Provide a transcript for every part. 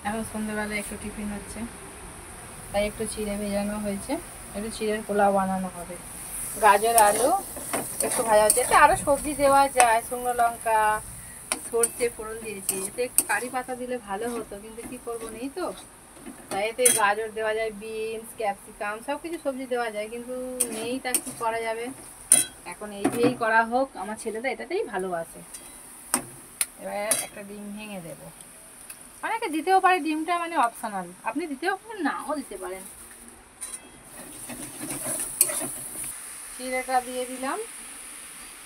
এখন সন্ধ্যেবেলা একটু টিফিন হচ্ছে, তাই একটু চিড়ে ভেজানো হয়েছে, একটু চিড়ের পোলাও বানানো হবে। গাজর আলু একটু ভাজা হচ্ছে, এতে আরও সবজি দেওয়া যায়, শুকনো লঙ্কা সর্ষে ফোড়ন দিয়েছি, এতে একটু কারি পাতা দিলে ভালো হতো, কিন্তু কি করবো, নেই তো। তাই এতে গাজর দেওয়া যায়, বিনস ক্যাপসিকাম সব কিছু সবজি দেওয়া যায়, কিন্তু নেই, তা কি করা যাবে। এখন এই দিয়েই করা হোক, আমার ছেলেটা এটাতেই ভালোবাসে। এবার একটা ডিম ভেঙে দেবো, অনেকে দিতেও পারে, ডিমটা মানে অপশনাল, আপনি দিতেও পারেন নাও দিতে পারেন। চিড়েটা দিয়ে দিলাম,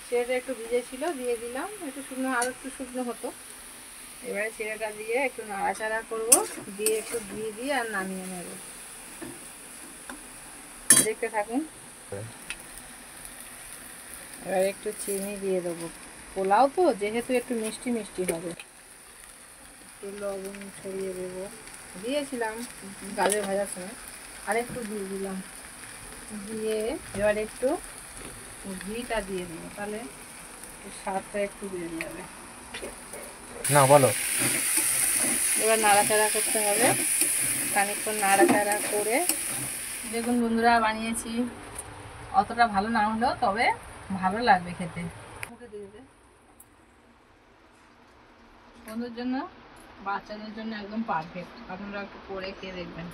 চিড়েটা একটু ভিজে ছিল, দিয়ে দিলাম, একটু শুকনো, আরও একটু শুকনো হতো। এবারে চিড়েটা দিয়ে একটু নাড়াচাড়া করব, দিয়ে একটু ঘি দিয়ে আর নামিয়ে নেব। দেখতে থাকুন। এবার একটু চিনি দিয়ে দেবো, পোলাও তো যেহেতু একটু মিষ্টি মিষ্টি হবে। একটু লবণ ছড়িয়ে দেবো, দিয়েছিলাম গাজর ভাজার সময়, আর একটু দিয়ে দিলাম, দিয়ে এবার একটু ঘিটা দিয়ে দেবো, তাহলে স্বাদটা একটু বেড়ে যাবে। না বলো। এবার নাড়াচাড়া করতে হবে, খানিকক্ষণ নাড়াচাড়া করে। দেখুন বন্ধুরা, বানিয়েছি, অতটা ভালো না হলেও তবে ভালো লাগবে খেতে। মুখে দিয়ে দে, বন্ধুর জন্য, বাচ্চাদের জন্য একদম পারফেক্ট। আপনারা একটু করে খেয়ে দেখবেন।